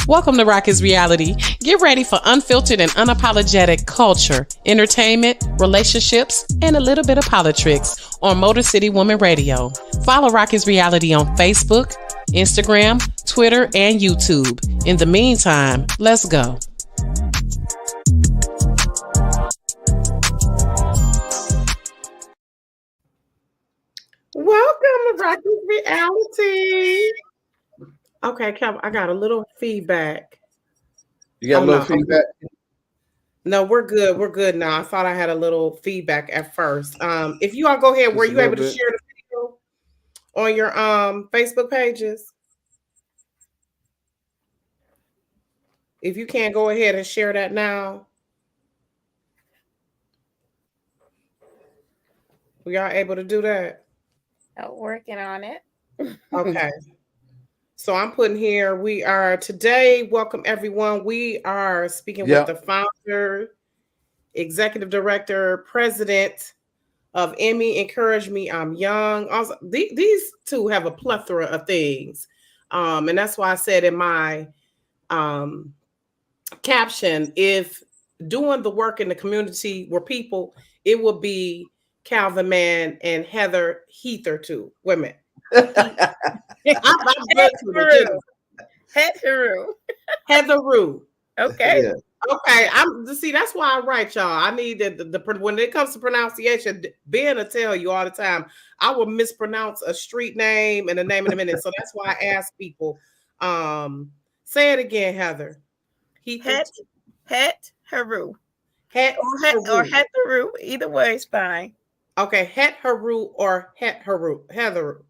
Welcome to Rocki's Reality. Get ready for unfiltered and unapologetic culture, entertainment, relationships, and a little bit of politics on Motor City Woman Radio. Follow Rocki's Reality on Facebook, Instagram, Twitter, and YouTube. In the meantime, let's go. Welcome to Rocki's Reality. Okay, Kevin, I got a little feedback. You got a little feedback? No, we're good. We're good now. I thought I had a little feedback at first. If you all go ahead, were you able to share the video on your Facebook pages? If you can't, go ahead and share that now. We are able to do that. Working on it. Okay. So I'm putting here, we are today, welcome everyone. We are speaking with the founder, executive director, president of Emmy Encourage Me, I'm Young. Also, these two have a plethora of things. And that's why I said in my caption, if doing the work in the community were people, it would be Calvin Mann and Heather Heather too. Women. Heatheroo. Okay. Yeah. Okay. That's why I write y'all. I need the when it comes to pronunciation, Ben will tell you all the time. I will mispronounce a street name and a name in a minute. So that's why I ask people. Say it again, Heather. Heatheroo. Or Heatheroo. Either way is fine. Okay, Heatheroo or Heatheroo.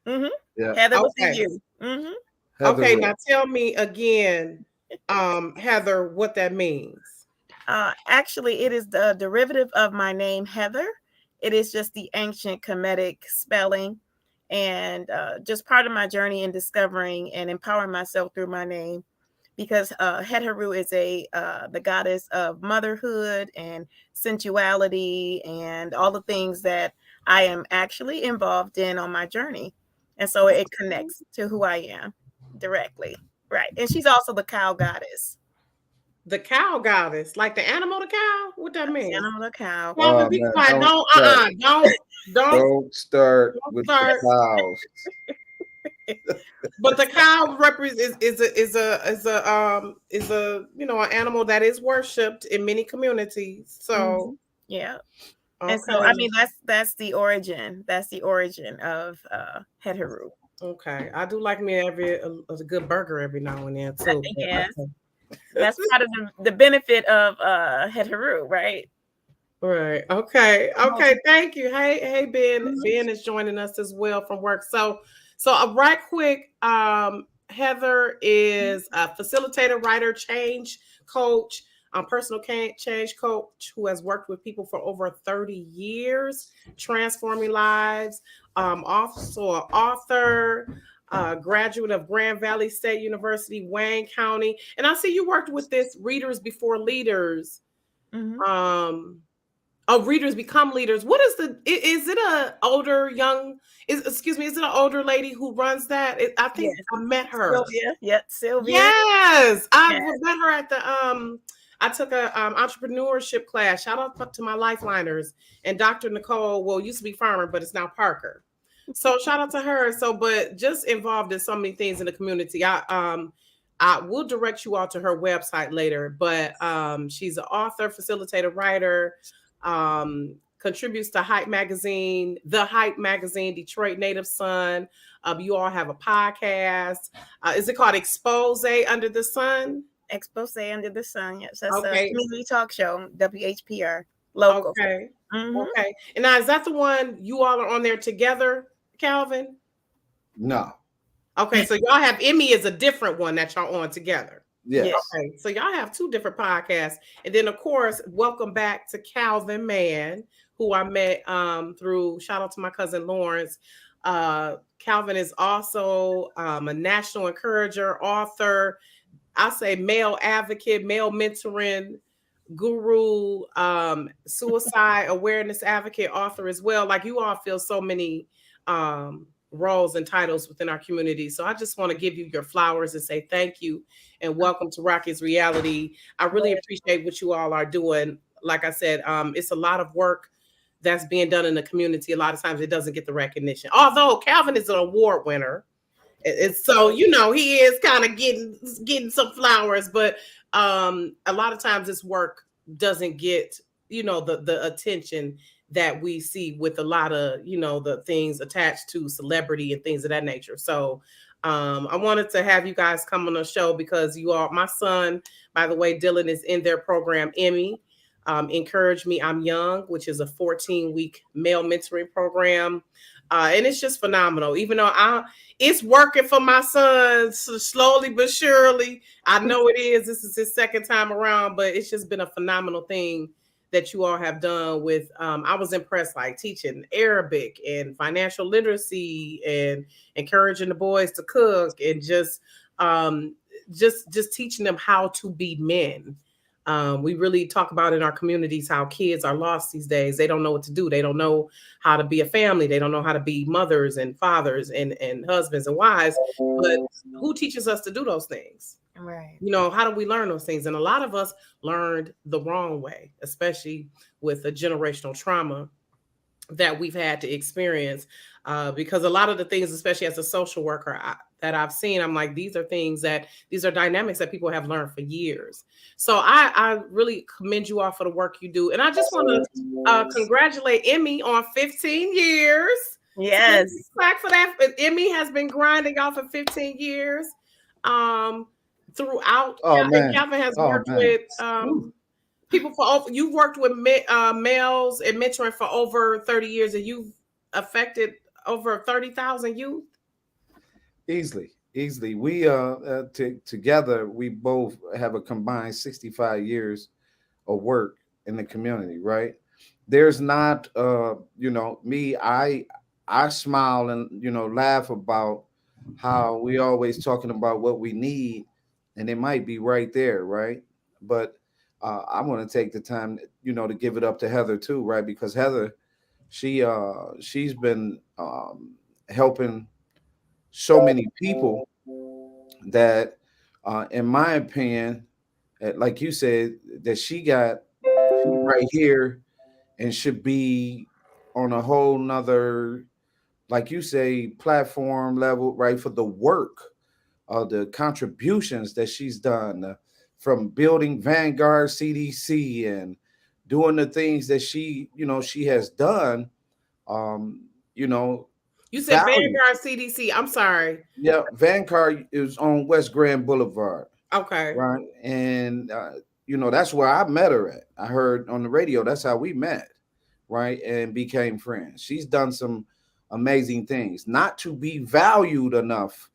Mm-hmm. Yeah. Heather with the U. Mm-hmm. Okay, now tell me again, Heather, what that means. Actually, it is the derivative of my name, Heather. It is just the ancient Kemetic spelling, and just part of my journey in discovering and empowering myself through my name. Because Heteru is the goddess of motherhood and sensuality and all the things that I am actually involved in on my journey. And so it connects to who I am directly. Right. And she's also the cow goddess. The cow goddess, like the animal, the cow? What that mean? Animal, the cow. Well, don't start with the cows. But the cow is a an animal that is worshipped in many communities. So yeah. Okay. And so I mean that's the origin. That's the origin of Heteru. Okay. I do like me a good burger every now and then too. Yes. Okay. That's part of the benefit of Heteru, right? Right. Okay. Okay. Thank you. Hey, Ben. Mm-hmm. Ben is joining us as well from work. So right quick, Heather is a facilitator, writer, change coach, personal change coach who has worked with people for over 30 years, transforming lives. Also an author, graduate of Grand Valley State University, Wayne County. And I see you worked with this Readers Before Leaders. Mm-hmm. Readers Become Leaders. What is is it an older lady who runs that? I think yes. I met her. Sylvia. Yeah, Sylvia. Yes. I met her at the I took a entrepreneurship class. Shout out to my lifeliners and Dr. Nicole, used to be Farmer, but it's now Parker. So shout out to her. But just involved in so many things in the community. I will direct you all to her website later, but she's an author, facilitator, writer, contributes to Hype Magazine, The Hype Magazine, Detroit Native Son. You all have a podcast. Is it called Expose Under the Sun? Expose Under the Sun. Yes, that's a community talk show, WHPR, local. Okay. Mm-hmm. Okay. And now, is that the one you all are on there together, Calvin? No. Okay, so y'all have Emmy is a different one that y'all on together. Yes. Okay, so y'all have two different podcasts. And then, of course, welcome back to Calvin Mann, who I met through, shout out to my cousin Lawrence. Calvin is also a national encourager, author, I say male advocate, male mentoring guru, suicide awareness advocate, author as well. Like you all feel so many roles and titles within our community. So I just want to give you your flowers and say thank you and welcome to Rocky's Reality. I really appreciate what you all are doing. Like I said, it's a lot of work that's being done in the community. A lot of times it doesn't get the recognition. Although Calvin is an award winner, it's so he is kind of getting some flowers, but a lot of times this work doesn't get the attention that we see with a lot of the things attached to celebrity and things of that nature. So I wanted to have you guys come on the show because you are my son, by the way. Dylan is in their program, Emmy. Encourage Me, I'm Young, which is a 14-week male mentoring program. And it's just phenomenal. Even though it's working for my son slowly but surely. I know it is. This is his second time around, but it's just been a phenomenal thing that you all have done with. I was impressed, like teaching Arabic and financial literacy and encouraging the boys to cook and just teaching them how to be men. We really talk about in our communities how kids are lost these days. They don't know what to do. They don't know how to be a family. They don't know how to be mothers and fathers and husbands and wives. But who teaches us to do those things? Right. How do we learn those things? And a lot of us learned the wrong way, especially with the generational trauma that we've had to experience. Because a lot of the things, especially as a social worker, that I've seen, I'm like, these are dynamics that people have learned for years. So I really commend you all for the work you do. And I just want to congratulate Emmy on 15 years. Yes. Back for that. Emmy has been grinding off for 15 years. Throughout. Oh, man. Calvin has worked with people you've worked with males and mentoring for over 30 years, and you've affected over 30,000 youth. Easily. We together we both have a combined 65 years of work in the community, right? There's not me, I smile and laugh about how we always talking about what we need, and it might be right there, right? But I want to take the time to give it up to Heather too, right? Because Heather, she's been helping so many people that in my opinion, like you said, that she's right here and should be on a whole nother, like you say, platform level, right? For the work, the contributions that she's done, from building Vanguard CDC and doing the things that she has done. You said value. Vanguard CDC. I'm sorry. Yeah, Vanguard is on West Grand Boulevard. Okay. Right. And that's where I met her at. I heard on the radio, that's how we met, right? And became friends. She's done some amazing things, not to be valued enough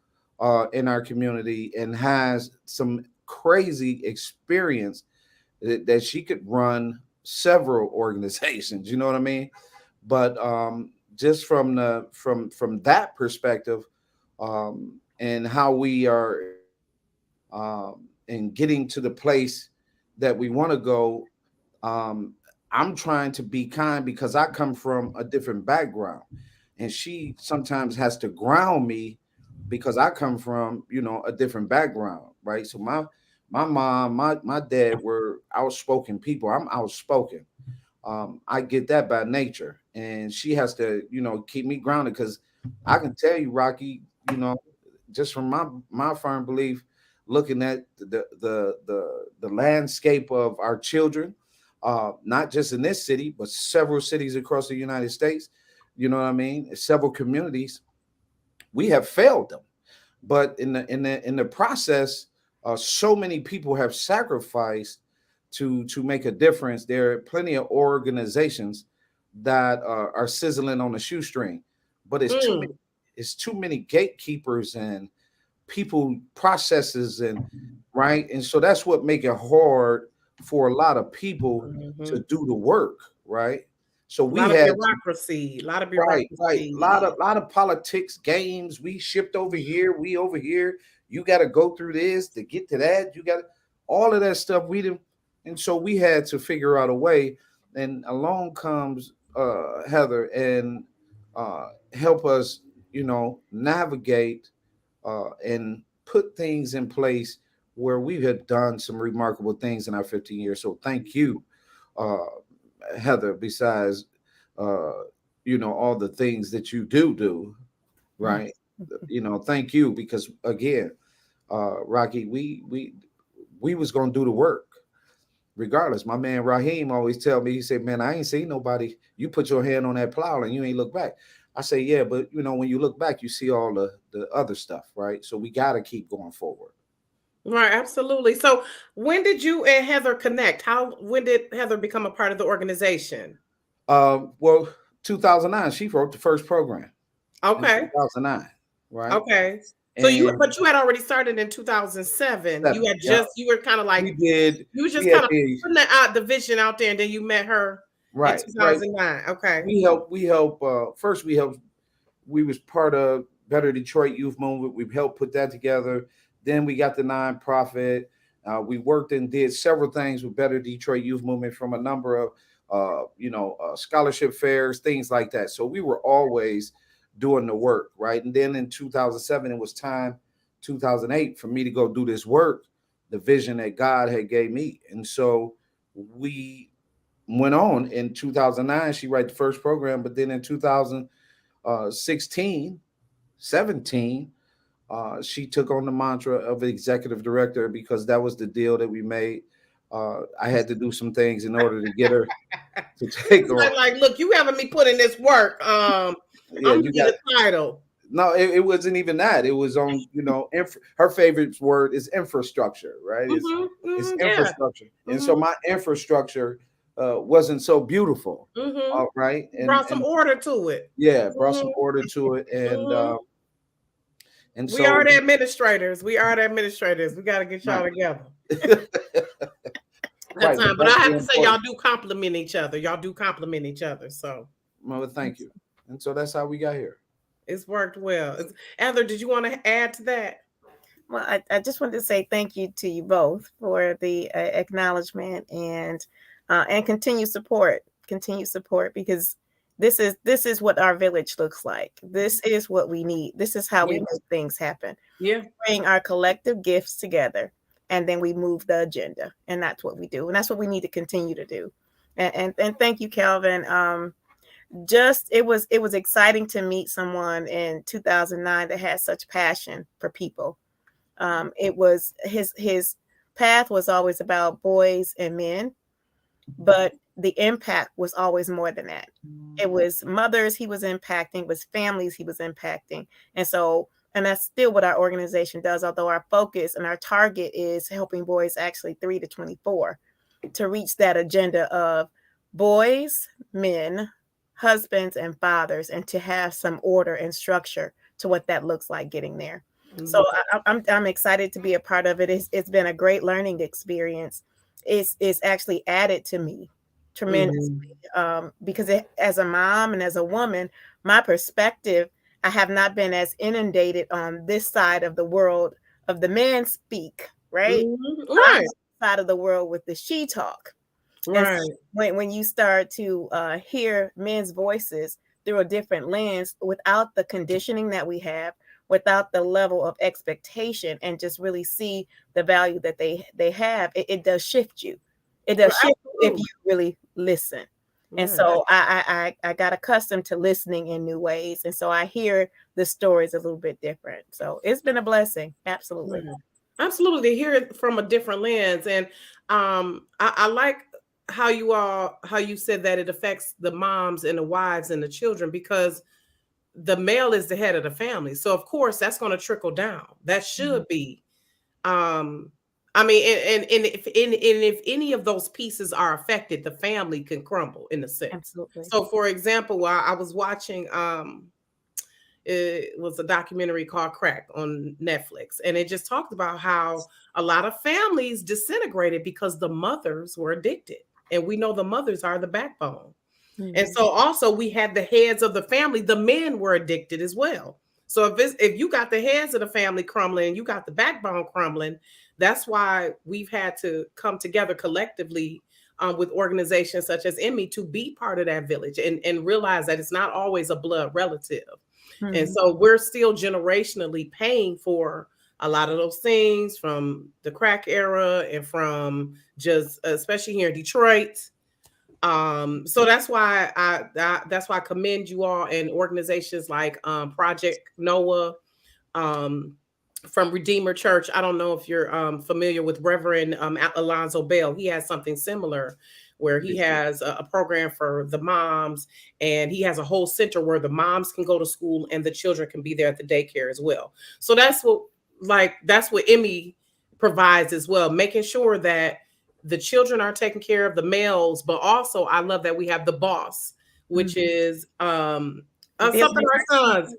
in our community, and has some crazy experience that she could run several organizations, you know what I mean? But just from that perspective, and how we are and getting to the place that we want to go, I'm trying to be kind because I come from a different background, and she sometimes has to ground me because I come from a different background, right? So my mom, my dad were outspoken people. I'm outspoken. I get that by nature, and she has to keep me grounded, because I can tell you, Rocki, just from my firm belief, looking at the landscape of our children, not just in this city, but several cities across the United States, you know what I mean? Several communities, we have failed them. But in the process, so many people have sacrificed to make a difference. There are plenty of organizations that are sizzling on a shoestring, but it's too many gatekeepers and people processes, and right, and so that's what make it hard for a lot of people to do the work, right? So we had a lot of bureaucracy, right, a lot of politics games. We shipped over here, we over here. You got to go through this to get to that. You got all of that stuff. We didn't, and so we had to figure out a way. And along comes Heather and help us, navigate and put things in place where we have done some remarkable things in our 15 years. So thank you, uh, Heather, besides, all the things that you do, right? Thank you, because again, Rocki, we was going to do the work regardless. My man Raheem always tell me, he said, man, I ain't seen nobody. You put your hand on that plow and you ain't look back. I say, yeah, but when you look back, you see all the other stuff, right? So we got to keep going forward. Right, absolutely. So when did you and Heather connect? When did Heather become a part of the organization? Well, 2009, she wrote the first program. Okay. In 2009, right? Okay. So you had already started in 2007. You had you were kind of like, you were just kind of putting the vision out there, and then you met her in 2009. Right. Okay. We help first we was part of Better Detroit Youth Movement. We helped put that together. Then we got the nonprofit. We worked and did several things with Better Detroit Youth Movement, from a number of scholarship fairs, things like that. So we were always doing the work, right? And then in 2007, it was time, 2008, for me to go do this work, the vision that God had gave me. And so we went on. In 2009, she wrote the first program, but then in 2016, 17, she took on the mantra of executive director, because that was the deal that we made. I had to do some things in order to get her to take on. Like, look, you having me put in this work. I'm gonna get a title. No, it wasn't even that. It was on, her favorite word is infrastructure, right? It's infrastructure. And so my infrastructure wasn't so beautiful, right? And brought some order to it. Yeah, brought some order to it. And we are the administrators. We got to get y'all together. That's time. But I have to say, y'all do compliment each other. So, well, thank you. And so that's how we got here. It's worked well. Heather, did you want to add to that? Well, I just wanted to say thank you to you both for the acknowledgement and continued support. Because this is what our village looks like. This is what we need. This is how we make things happen. Yeah, bring our collective gifts together, and then we move the agenda, and that's what we do, and that's what we need to continue to do. And thank you, Calvin. It was exciting to meet someone in 2009 that had such passion for people. It was his path was always about boys and men, but the impact was always more than that. It was mothers he was impacting, it was families he was impacting. And that's still what our organization does, although our focus and our target is helping boys actually 3 to 24 to reach that agenda of boys, men, husbands, and fathers, and to have some order and structure to what that looks like getting there. Mm-hmm. So I'm excited to be a part of it. It's been a great learning experience. It's actually added to me tremendously, because as a mom and as a woman, my perspective, I have not been as inundated on this side of the world of the man speak, right? Mm-hmm. Right. Side of the world with the she talk. Right. So when you start to hear men's voices through a different lens, without the conditioning that we have, without the level of expectation, and just really see the value that they have, it does shift you. It does shift you if you really listen. And so I got accustomed to listening in new ways. And so I hear the stories a little bit different. So it's been a blessing. Absolutely. Absolutely. To hear it from a different lens. And I like how you said that it affects the moms and the wives and the children, because the male is the head of the family. So of course that's going to trickle down. That should be, I mean, and if any of those pieces are affected, the family can crumble in a sense. Absolutely. So, for example, while I was watching, it was a documentary called Crack on Netflix, and it just talked about how a lot of families disintegrated because the mothers were addicted, and we know the mothers are the backbone. Mm-hmm. And so, also, we had the heads of the family; the men were addicted as well. So, if you got the heads of the family crumbling, you got the backbone crumbling. That's why we've had to come together collectively with organizations such as Emmy to be part of that village and realize that it's not always a blood relative. And so we're still generationally paying for a lot of those things from the crack era and from just especially here in Detroit. So that's why I commend you all and organizations like Project Noah, um, from Redeemer Church. I don't know if you're familiar with Reverend Alonzo Bell. He has something similar where he has a program for the moms, and he has a whole center where the moms can go to school and the children can be there at the daycare as well. So that's what Emmy provides as well, making sure that the children are taken care of, the males, but also I love that we have the boss, which is something our sons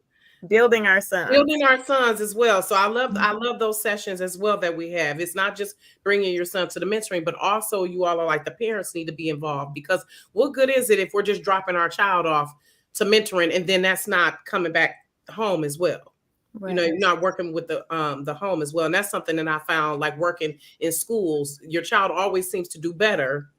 building our sons as well. So I love those sessions as well that we have. It's not just bringing your son to the mentoring, but also you all are like the parents need to be involved, because what good is it if we're just dropping our child off to mentoring and then that's not coming back home as well? Right. You know, you're not working with the home as well. And that's something that I found, like working in schools, your child always seems to do better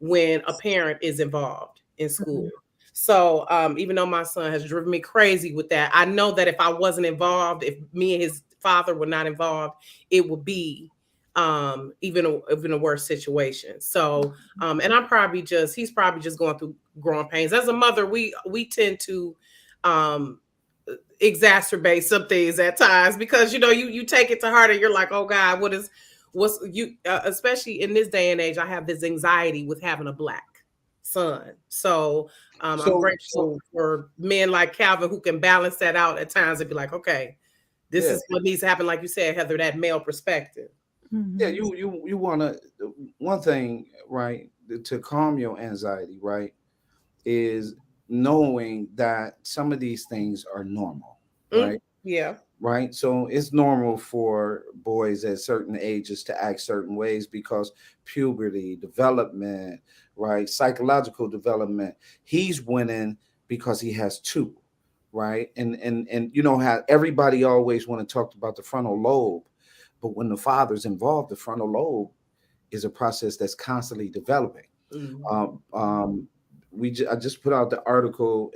when a parent is involved in school. So even though my son has driven me crazy with that, I know that if I wasn't involved, if me and his father were not involved, it would be even a worse situation. So and he's probably just going through growing pains. As a mother, we tend to exacerbate some things at times, because you take it to heart and you're like, oh God, what's you especially in this day and age, I have this anxiety with having a Black son. So I'm grateful for men like Calvin who can balance that out at times and be like, okay, this is what needs to happen. Like you said, Heather, that male perspective. Yeah, you want to, one thing, right, to calm your anxiety, right, is knowing that some of these things are normal, right? Yeah. Right. So it's normal for boys at certain ages to act certain ways because puberty, development, right? Psychological development. He's winning because he has two, right? And you know how everybody always want to talk about the frontal lobe, but when the father's involved, the frontal lobe is a process that's constantly developing. I just put out the article,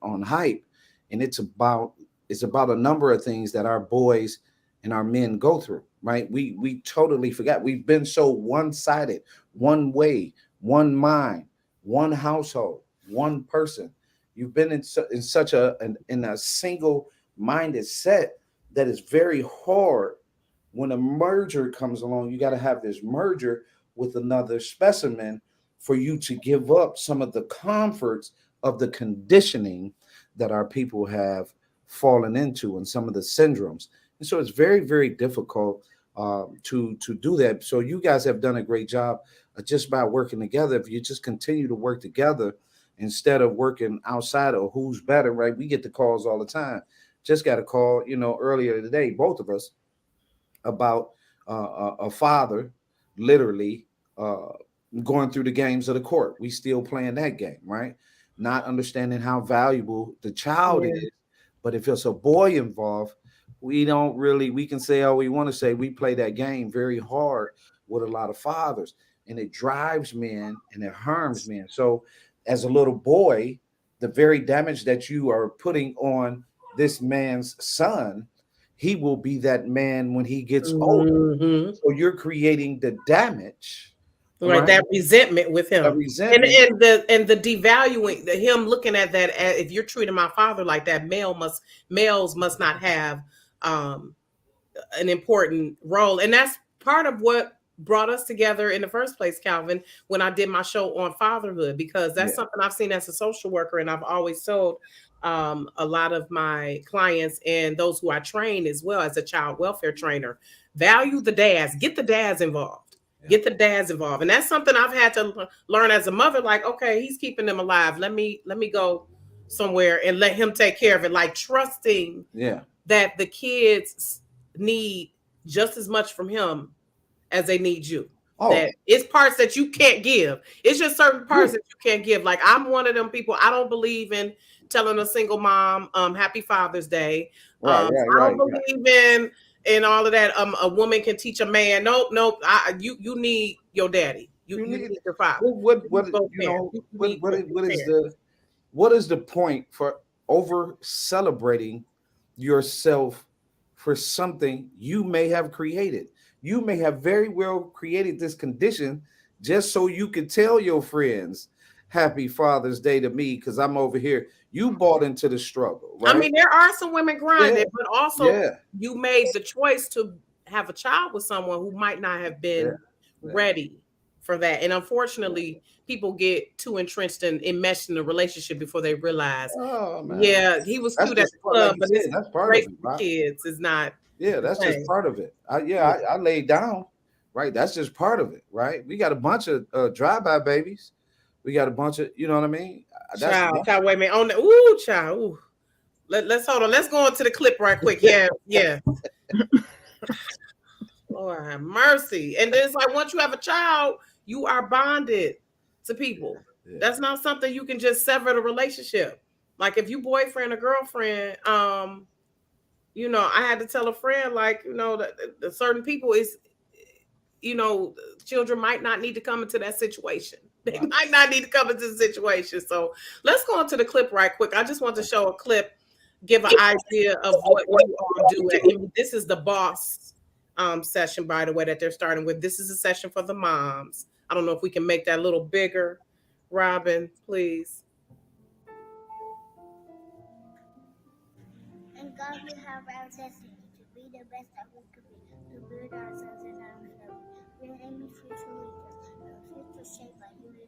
on Hype, and it's about a number of things that our boys and our men go through, right? We totally forgot. We've been so one-sided, one way, one mind, one household, one person. You've been in such a single-minded set that is very hard. When a merger comes along, you got to have this merger with another specimen for you to give up some of the comforts of the conditioning that our people have fallen into and some of the syndromes. And so it's very, very difficult to do that. So you guys have done a great job just by working together. If you just continue to work together instead of working outside of who's better, right? We get the calls all the time. Just got a call, earlier today, both of us, about a father literally going through the games of the court. We still playing that game, right? Not understanding how valuable the child is. But if it's a boy involved, we can say all we want to say. We play that game very hard with a lot of fathers, and it drives men and it harms men. So as a little boy, the very damage that you are putting on this man's son, he will be that man when he gets older. So you're creating the damage. Right, that resentment with him, and the devaluing, him looking at that as, if you're treating my father like that, males must not have an important role, and that's part of what brought us together in the first place, Calvin, when I did my show on fatherhood, because that's something I've seen as a social worker, and I've always told a lot of my clients and those who I train as well as a child welfare trainer, value the dads, get the dads involved. Get the dads involved. And that's something I've had to learn as a mother. Like, okay, he's keeping them alive. Let me go somewhere and let him take care of it. Like trusting that the kids need just as much from him as they need you. That it's parts that you can't give. It's just certain parts that you can't give. Like I'm one of them people. I don't believe in telling a single mom, happy Father's Day. I don't believe in all of that. A woman can teach a man. Nope. You need your daddy. You need your father. What is the point for over celebrating yourself for something you may have created. You may have very well created this condition just so you could tell your friends happy Father's Day to me because I'm over here. You bought into the struggle, I right? mean, there are some women Yeah, grinding, but also yeah, you made the choice to have a child with someone who might not have yeah, been yeah. ready for that. And unfortunately, people get too entrenched and enmeshed in the relationship before they realize, Oh man, yeah, he was that's cute at just the part, like club, you but said, his that's part of raising it, the right? kids is not Yeah, the that's just same. part of it. Yeah. I laid down, right? That's just part of it, right? We got a bunch of drive-by babies. We got a bunch of, you know what I mean? That's Child, child, wait a minute. On the ooh, child. Ooh. Let's hold on. Let's go into the clip right quick. Yeah, yeah. Lord have mercy. And then it's like once you have a child, you are bonded to people. yeah, That's not something you can just sever the relationship. Like if you boyfriend or girlfriend, I had to tell a friend, like, that certain people is, children might not need to come into that situation. They right. might not need to come into the situation. So let's go into the clip right quick. I just want to show a clip, give an idea of what you all do. And this is the boss session, by the way, that they're starting with. This is a session for the moms. I don't know if we can make that a little bigger. Robin, please. And God will have our destiny to be the best that we could be, to build ourselves and our family. We are aiming future leaders, our future shaped by unity.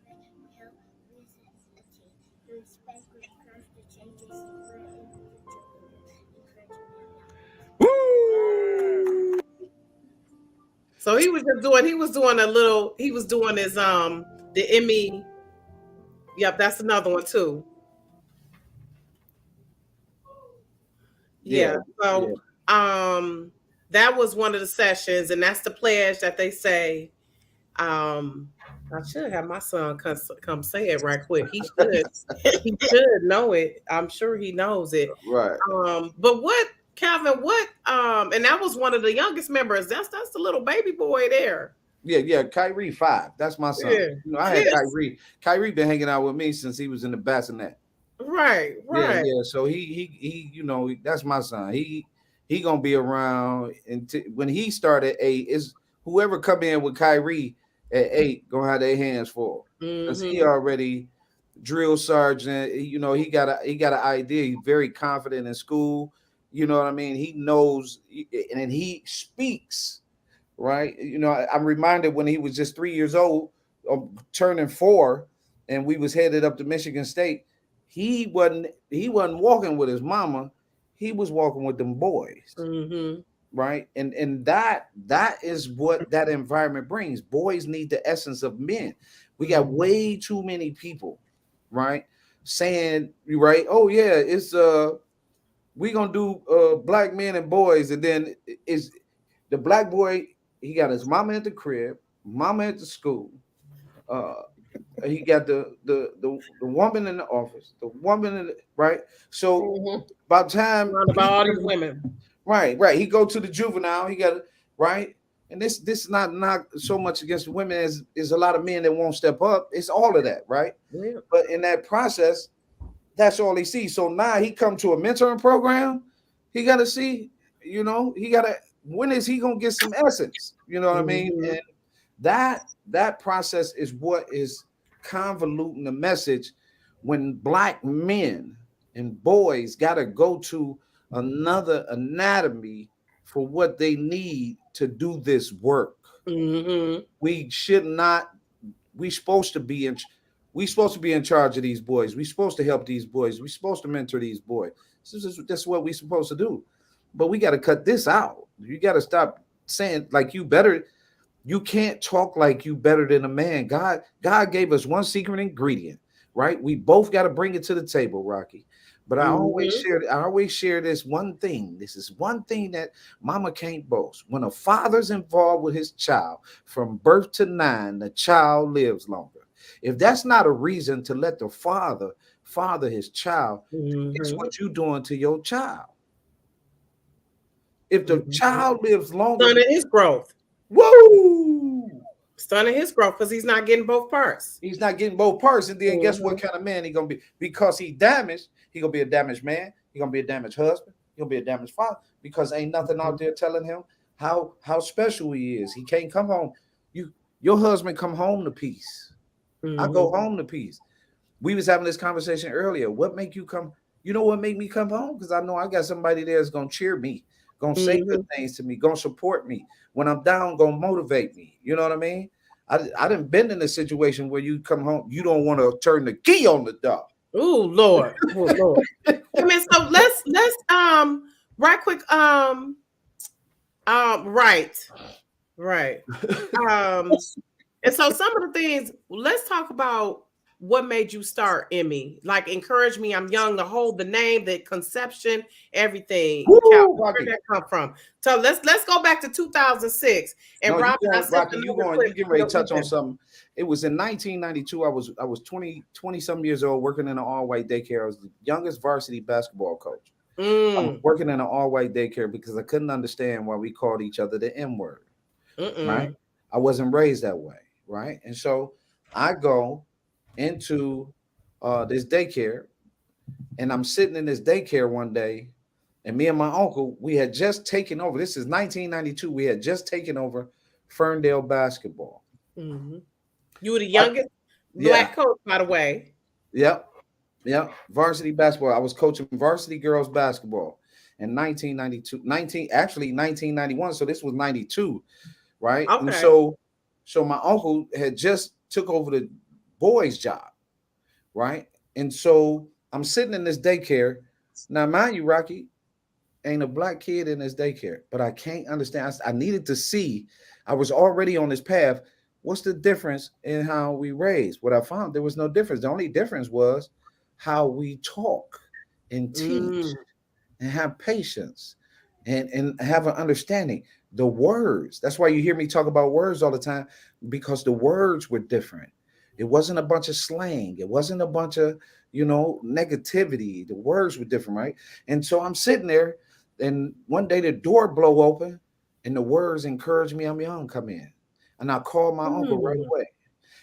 We help with a team. We respect, we encourage the changes. We are aiming future leaders, encouraging them now. So he was doing his the Emmy. Yep, that's another one too. Yeah, Yeah. yeah, So that was one of the sessions, and that's the pledge that they say. Um I should have my son come say it right quick. He should. He should know it. I'm sure he knows it. right. But what, Calvin, what and that was one of the youngest members. That's the little baby boy there. Yeah, yeah. Kyrie 5. That's my son. Yeah. You know, I had Yes. Kyrie. Kyrie been hanging out with me since he was in the bassinet. Right, Yeah, right. yeah. So he, that's my son. He gonna be around and when he started 8, is whoever come in with Kyrie at 8 gonna have their hands full because he Mm-hmm. already drill sergeant. He got an idea. He's very confident in school. You know what I mean? He knows, and then he speaks right. I'm reminded when he was just 3 years old, turning 4, and we was headed up to Michigan State. He wasn't walking with his mama. He was walking with them boys, Mm-hmm. right? And that is what that environment brings. Boys need the essence of men. We got way too many people, right? Saying, right, oh yeah, it's we gonna do black men and boys, and then is the black boy, he got his mama at the crib, mama at the school, uh he got the woman in the office, the woman in the, right. So Mm-hmm. by the time Around about all these women. right, he go to the juvenile, he got right. And this is not so much against women as is a lot of men that won't step up. It's all of that, right? Yeah. But in that process, that's all he sees. So now he come to a mentoring program. He got to see, he got to. When is he gonna get some essence? You know what I mean? Mm-hmm. And that process is what is convoluting the message when black men and boys got to go to another anatomy for what they need to do this work. Mm-hmm. We should not. We supposed to be in. We supposed to be in charge of these boys. We supposed to help these boys. We supposed to mentor these boys. That's what we supposed to do. But we got to cut this out. You got to stop saying like you better. You can't talk like you better than a man. God gave us one secret ingredient, right? We both got to bring it to the table, Rocki. But I always share this one thing. This is one thing that mama can't boast. When a father's involved with his child from birth to 9, the child lives longer. If that's not a reason to let the father his child, it's Mm-hmm. what you doing to your child. If the Mm-hmm. child lives longer, Son, it is growth. whoa. Stunning his growth because he's not getting both parts. He's not getting both parts. And then guess what kind of man he gonna be? Because he damaged, he gonna be a damaged man, he gonna be a damaged husband, he gonna be a damaged father, because ain't nothing out there telling him how special he is. He can't come home. Your husband come home to peace. I go home to peace. We was having this conversation earlier. What make you come? You know what make me come home? Because I know I got somebody there that's gonna cheer me, gonna say good things to me, gonna support me. When I'm down, gonna motivate me. You know what I mean? I done been in a situation where you come home, you don't want to turn the key on the door. Oh Lord. Oh Lord. I mean, so let's right quick. Right. And so some of the things, let's talk about what made you start Emmy. Like, encourage me. I'm young. The whole, the name, the conception, everything. Woo, Where did that come from? So let's go back to 2006. And No, Robin, Rocki, you getting ready to touch on something. It was in 1992. I was 20 some years old, working in an all-white daycare. I was the youngest varsity basketball coach. I was working in an all-white daycare because I couldn't understand why we called each other the N word. Right? I wasn't raised that way, right? And so I go into this daycare, and I'm sitting in this daycare one day, and me and my uncle, we had just taken over. This is 1992. We had just taken over Ferndale basketball. You were the youngest black coach, by the way. Yep. Varsity basketball. I was coaching varsity girls basketball in 1991. So this was 92, right? Okay. And so my uncle had just took over the boys' job, right? And so I'm sitting in this daycare. Now, mind you, Rocki, ain't a black kid in this daycare, but I can't understand. I needed to see. I was already on this path. What's the difference in how we raised? What I found, there was no difference. The only difference was how we talk and teach and have patience and have an understanding. The words. That's why you hear me talk about words all the time, because the words were different. It wasn't a bunch of slang. It wasn't a bunch of, negativity. The words were different, right? And so I'm sitting there, and one day the door blow open, and the words "encourage me, I'm young" come in, and I called my uncle right away.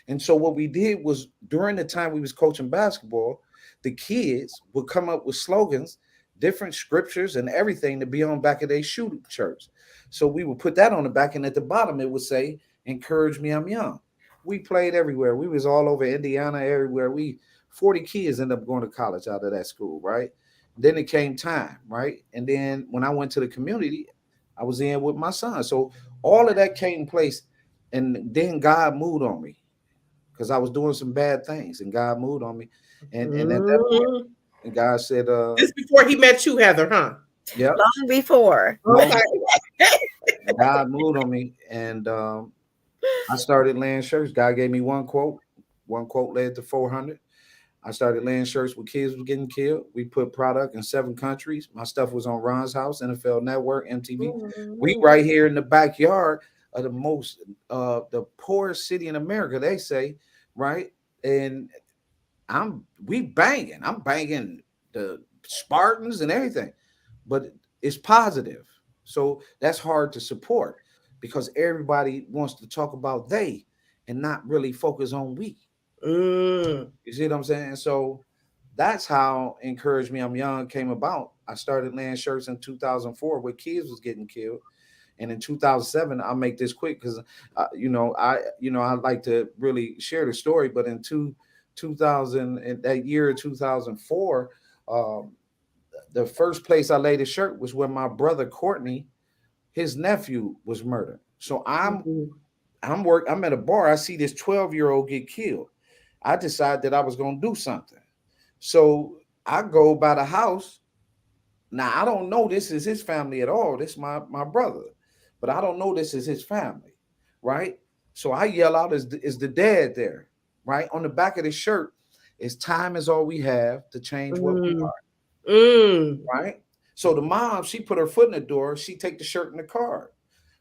And so what we did was, during the time we was coaching basketball, the kids would come up with slogans, different scriptures, and everything to be on back of their shoe shirts. So we would put that on the back, and at the bottom it would say, "Encourage me, I'm young." We played everywhere. We was all over Indiana, everywhere. 40 kids ended up going to college out of that school, right? Then it came time, right? And then when I went to the community, I was in with my son. So all of that came place, and then God moved on me because I was doing some bad things, and God moved on me. And at that point, and God said, this before he met you, Heather, huh? Yep. Long before. Okay. God moved on me, and I started laying shirts. God gave me one quote. One quote led to 400. I started laying shirts with kids was getting killed. We put product in 7 countries. My stuff was on Ron's House, NFL Network, MTV. We right here in the backyard of the poorest city in America, they say, right? And we banging. I'm banging the Spartans and everything, but it's positive. So that's hard to support because everybody wants to talk about they and not really focus on we. You see what I'm saying? So that's how Encourage Me, I'm Young came about. I started laying shirts in 2004 where kids was getting killed. And in 2007, I'll make this quick because, I like to really share the story. But in 2000, in that year, 2004, the first place I laid a shirt was when my brother Courtney, his nephew, was murdered. So I'm at a bar. I see this 12-year-old get killed. I decided that I was going to do something. So I go by the house. Now, I don't know this is his family at all. This is my brother. But I don't know this is his family, right? So I yell out, is the dad there, right? On the back of the shirt is "Time is all we have to change what we are," right? So the mom, she put her foot in the door. She take the shirt in the car.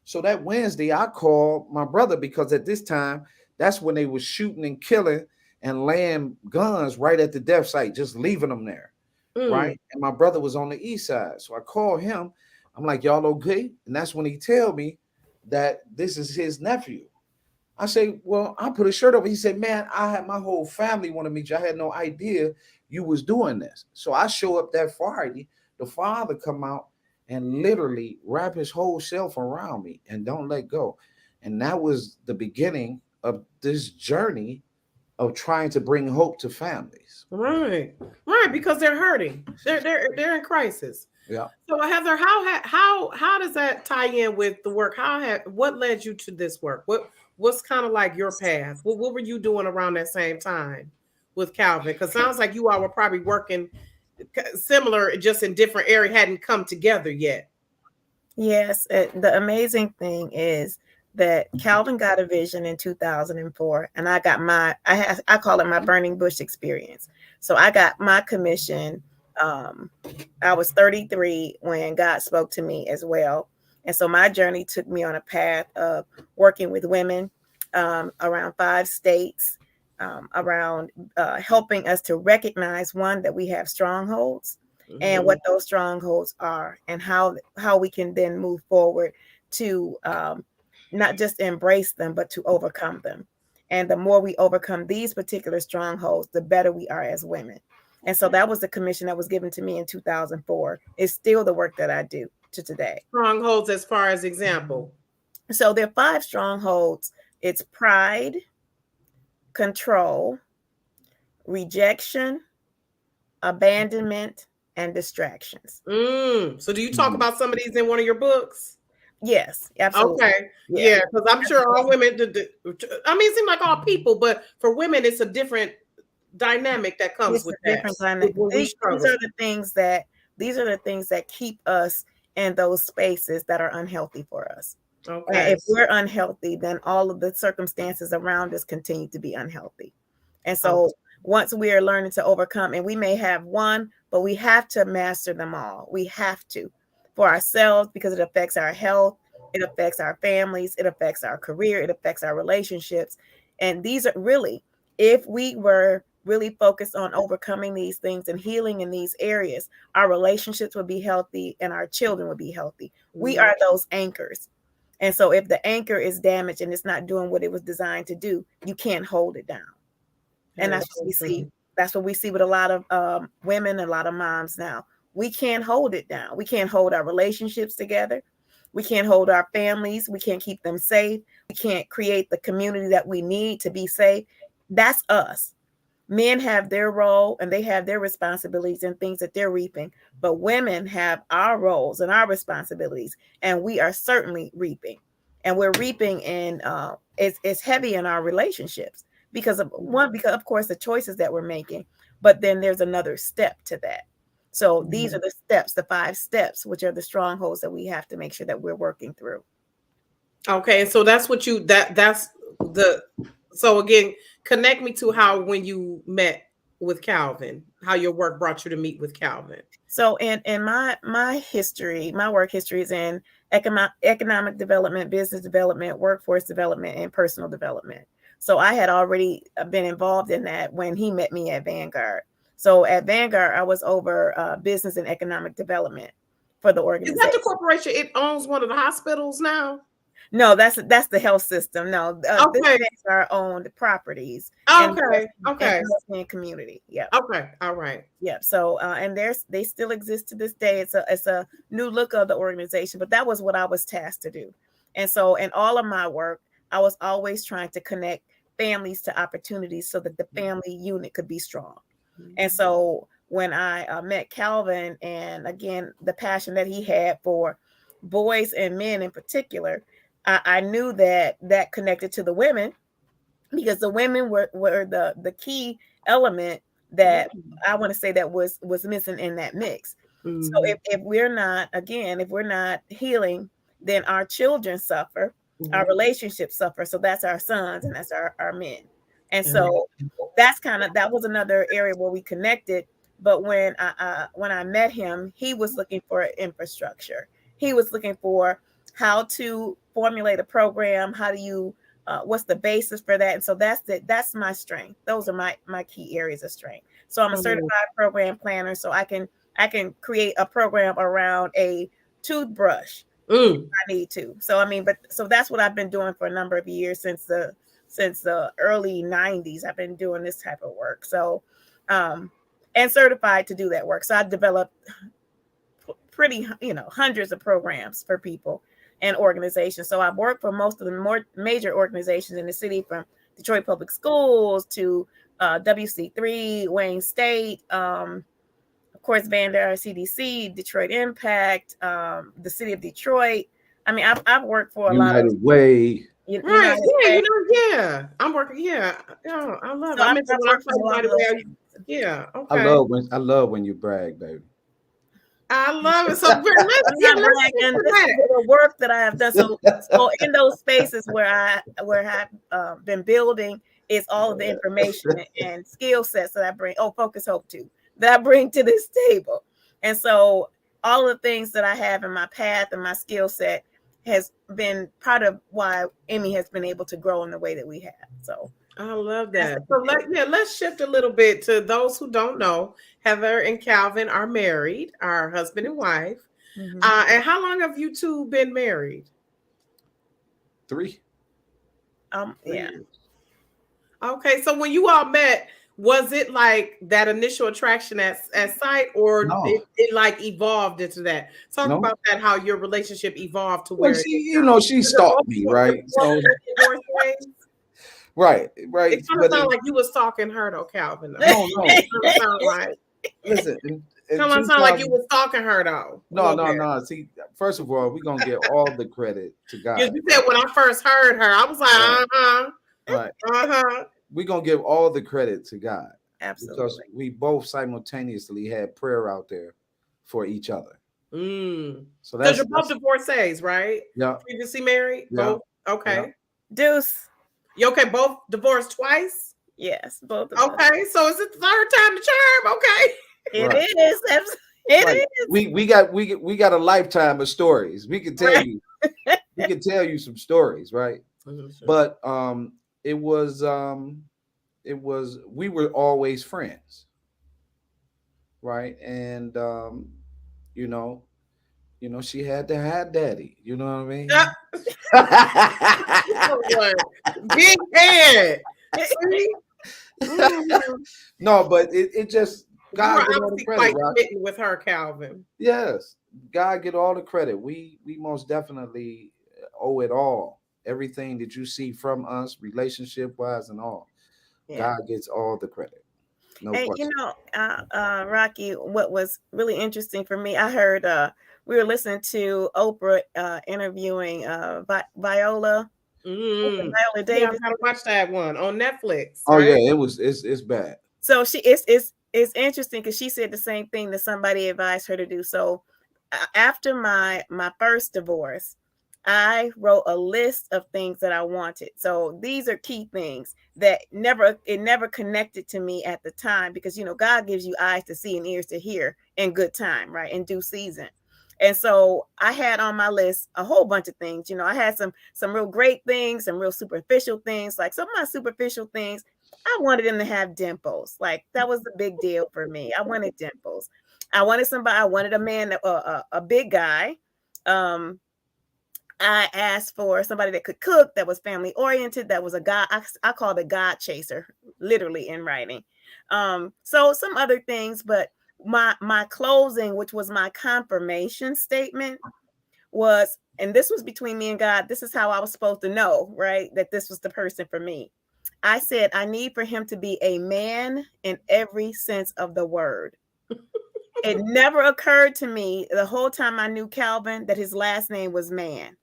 So that Wednesday, I called my brother because at this time, that's when they was shooting and killing and laying guns right at the death site, just leaving them there, right? And my brother was on the east side. So I called him. I'm like, "Y'all okay?" And that's when he tell me that this is his nephew. I say, well, I put a shirt over. He said, man, I had my whole family want to meet you. I had no idea you was doing this. So I show up that Friday. The father come out and literally wrap his whole self around me and don't let go. And that was the beginning of this journey of trying to bring hope to families. Right, right, because they're hurting. They're in crisis. Yeah. So Heather, how does that tie in with the work? What led you to this work? What's kind of like your path? What were you doing around that same time with Calvin? Because sounds like you all were probably working similar, just in different area, hadn't come together yet. Yes, the amazing thing is that Calvin got a vision in 2004, and I got I call it my burning bush experience. So I got my commission. I was 33 when God spoke to me as well, and so my journey took me on a path of working with women around 5 states, around helping us to recognize, one, that we have strongholds and what those strongholds are, and how we can then move forward to not just embrace them, but to overcome them. And the more we overcome these particular strongholds, the better we are as women. And so that was the commission that was given to me in 2004. It's still the work that I do to today. Strongholds, as far as example. So there are 5 strongholds. It's pride, control, rejection, abandonment, and distractions. So do you talk about some of these in one of your books? Yes, absolutely. Okay. Yeah, because I'm sure all women, I mean, it seems like all people, but for women, it's a different dynamic that comes with that. Different dynamic. These are the things that keep us in those spaces that are unhealthy for us. Okay. And if we're unhealthy, then all of the circumstances around us continue to be unhealthy. And so once we are learning to overcome, and we may have one, but we have to master them all. We have to, for ourselves, because it affects our health, it affects our families, it affects our career, it affects our relationships. And these are really, if we were really focused on overcoming these things and healing in these areas, our relationships would be healthy and our children would be healthy. We are those anchors. And so if the anchor is damaged and it's not doing what it was designed to do, you can't hold it down. And that's what we see. That's what we see with a lot of women, a lot of moms now. We can't hold it down. We can't hold our relationships together. We can't hold our families. We can't keep them safe. We can't create the community that we need to be safe. That's us. Men have their role and they have their responsibilities and things that they're reaping. But women have our roles and our responsibilities. And we are certainly reaping. And we're reaping, and it's heavy in our relationships. Because of course, the choices that we're making, but then there's another step to that. So these are the steps, the 5 steps, which are the strongholds that we have to make sure that we're working through. Okay, so that's what so again, connect me to how, when you met with Calvin, how your work brought you to meet with Calvin. So in my history, my work history is in economic development, business development, workforce development, and personal development. So I had already been involved in that when he met me at Vanguard. So at Vanguard, I was over business and economic development for the organization. Is that the corporation? It owns one of the hospitals now? No, that's the health system. No, this is our owned properties. Okay. And community. Yeah. Okay. All right. Yeah. So and they still exist to this day. It's a new look of the organization, but that was what I was tasked to do. And so in all of my work, I was always trying to connect families to opportunities so that the family unit could be strong. And so when I met Calvin, and again, the passion that he had for boys and men in particular, I knew that connected to the women, because the women were the key element that I want to say that was missing in that mix. So if we're not healing, then our children suffer, our relationships suffer. So that's our sons and that's our men. And so that was another area where we connected. But when I met him, he was looking for infrastructure. He was looking for how to formulate a program. How do you what's the basis for that? And so that's my strength. Those are my key areas of strength. So I'm a certified program planner, so I can create a program around a toothbrush if I need to. So so that's what I've been doing for a number of years, since the since the early 90s. I've been doing this type of work. So, and certified to do that work. So I developed pretty, hundreds of programs for people and organizations. So I've worked for most of the more major organizations in the city, from Detroit Public Schools to WC3, Wayne State, of course, Bandera CDC, Detroit Impact, the city of Detroit. I mean, I've worked for a lot of Way. Right. Yeah. I'm working. Yeah. I love it. I remember when I first United Way. Yeah. Okay. I love when you brag, baby. I love it. So let's the work that I have done. So in those spaces where I've been building, is all of the information and skill sets that I bring. Focus Hope too, that I bring to this table. And so all of the things that I have in my path and my skill set has been part of why Emmy has been able to grow in the way that we have. So I love that. So let's shift a little bit to those who don't know. Heather and Calvin are married, are husband and wife. Mm-hmm. And how long have you two been married? 3. Yeah. Okay, so when you all met, was it like that initial attraction at sight, or it like evolved into that? Talk about that, how your relationship evolved to where she stalked me, right? So right. It kind of sounded like you was stalking her though, Calvin. No. It sound like, listen, it sound like you was stalking her though. No. See, first of all, we're gonna give all the credit to God. You said when I first heard her, I was like, right. We're gonna give all the credit to God. Absolutely. Because we both simultaneously had prayer out there for each other. So because you're both divorcees, right? Yeah. Previously married? Yeah. Both? Okay. Yeah. Deuce. You okay? Both divorced twice? Yes, both of okay, us. So is it the third time the charm? Okay. It is. It is. We got a lifetime of stories. We can tell you. We can tell you some stories, right? But it was we were always friends, right? And she had to have daddy, you know what I mean? Big head. No, but it just God get all the credit, quite with her, Calvin. Yes, God get all the credit. We most definitely owe it all. Everything that you see from us, relationship wise and all, God gets all the credit. No question. Rocki, what was really interesting for me, I heard we were listening to Oprah interviewing Viola. Viola Davis. Yeah, I gotta watch that one on Netflix. Oh right? Yeah, it's bad. So it's interesting because she said the same thing that somebody advised her to do. So after my first divorce, I wrote a list of things that I wanted. So these are key things that never connected to me at the time, because God gives you eyes to see and ears to hear in good time, right? In due season. And so I had on my list a whole bunch of things. I had some real great things, some real superficial things. Like some of my superficial things, I wanted them to have dimples. Like that was the big deal for me. I wanted dimples. I wanted a man, a big guy. I asked for somebody that could cook, that was family oriented, that was a God. I called a God chaser, literally in writing. So some other things, but my closing, which was my confirmation statement, was, and this was between me and God, this is how I was supposed to know, right, that this was the person for me. I said, I need for him to be a man in every sense of the word. It never occurred to me the whole time I knew Calvin that his last name was Man.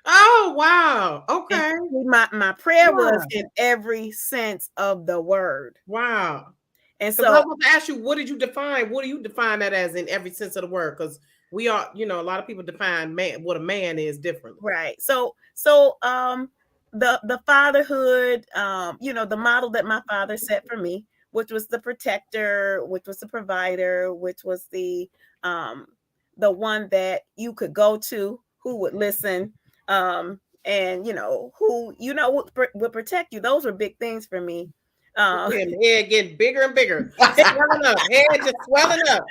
Oh, wow. Okay. And my prayer was in every sense of the word. Wow. And so I want to ask you, what do you define that as in every sense of the word? Because we are, a lot of people define what a man is differently. Right. So the fatherhood, the model that my father set for me, which was the protector, which was the provider, which was the one that you could go to, who would listen, and who would protect you. Those were big things for me. Head getting bigger and bigger, swelling up, head just swelling up.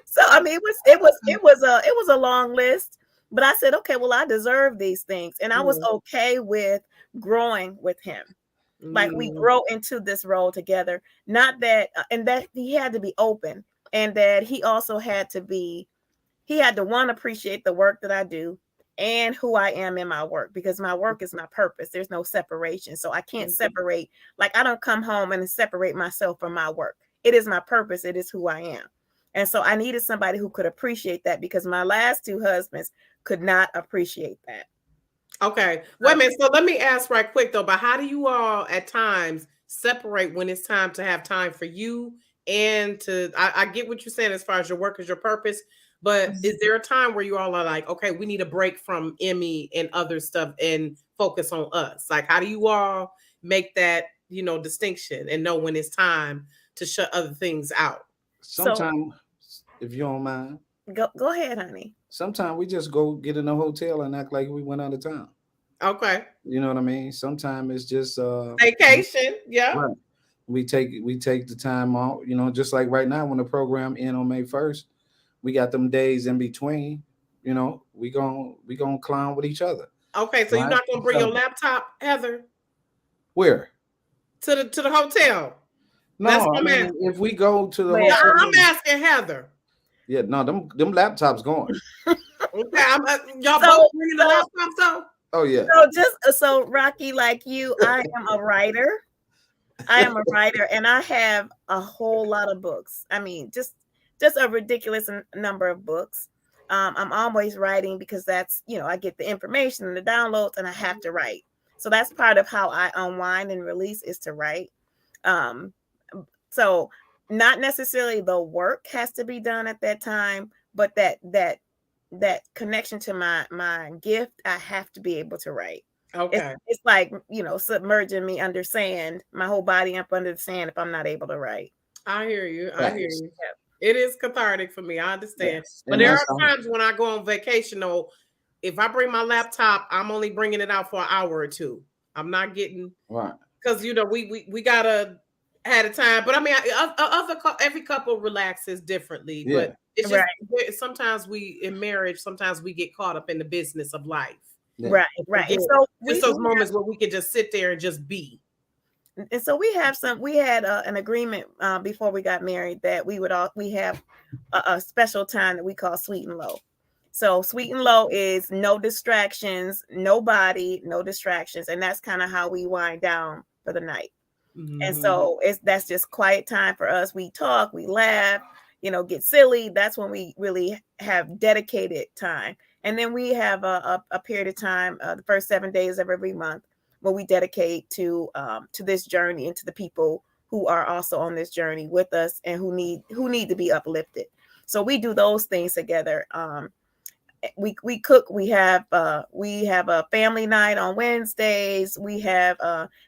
So I mean, it was a long list, But I said, okay, well, I deserve these things. And I was okay with growing with him. Like we grow into this role together. Not that, and that he had to be open, and that he also had to one, appreciate the work that I do and who I am in my work, because my work is my purpose. There's no separation. So I can't separate. Like I don't come home and separate myself from my work. It is my purpose. It is who I am. And so I needed somebody who could appreciate that, because my last two husbands could not appreciate that. Okay. Wait a minute. So let me ask right quick though, but how do you all at times separate when it's time to have time for you and I get what you're saying as far as your work is your purpose, but is there a time where you all are like, okay, we need a break from Emmy and other stuff and focus on us? Like, how do you all make that, distinction and know when it's time to shut other things out? Sometimes, if you don't mind. Go ahead, honey. Sometimes we just go get in a hotel and act like we went out of town. Okay. You know what I mean? Sometimes it's just vacation. Yeah. Right. We take the time off, just like right now when the program end on May 1st, we got them days in between, we gonna clown with each other. Okay, so right? You're not gonna bring your laptop, Heather? Where? To the hotel. No, if we go to the hotel, I'm asking Heather. Yeah, no, them laptops going. Okay, y'all both bringing the laptops though? Oh yeah. So Rocki, like you, I am a writer. And I have a whole lot of books. I mean, just a ridiculous number of books. I'm always writing because that's, I get the information and the downloads and I have to write. So that's part of how I unwind and release, is to write. So not necessarily the work has to be done at that time, but that connection to my gift, I have to be able to write. Okay. It's like, submerging me under sand, my whole body up under the sand if I'm not able to write. I hear you. It is cathartic for me. I understand. Yes. But there are times when I go on vacation, though, if I bring my laptop, I'm only bringing it out for an hour or two. I'm not getting, right, because we gotta had a time. But I mean, every couple relaxes differently. Yeah. But it's just sometimes in marriage, sometimes we get caught up in the business of life. Yeah. Right. And so just those moments where we can just sit there and just be. And so we had an agreement before we got married that we have a special time that we call sweet and low. So sweet and low is no distractions, nobody, no distractions. And that's kind of how we wind down for the night. Mm-hmm. And so that's just quiet time for us. We talk, we laugh, get silly. That's when we really have dedicated time. And then we have a period of time, the first 7 days of every month, where we dedicate to this journey and to the people who are also on this journey with us and who need to be uplifted. So we do those things together. We cook. We have a family night on Wednesdays. We have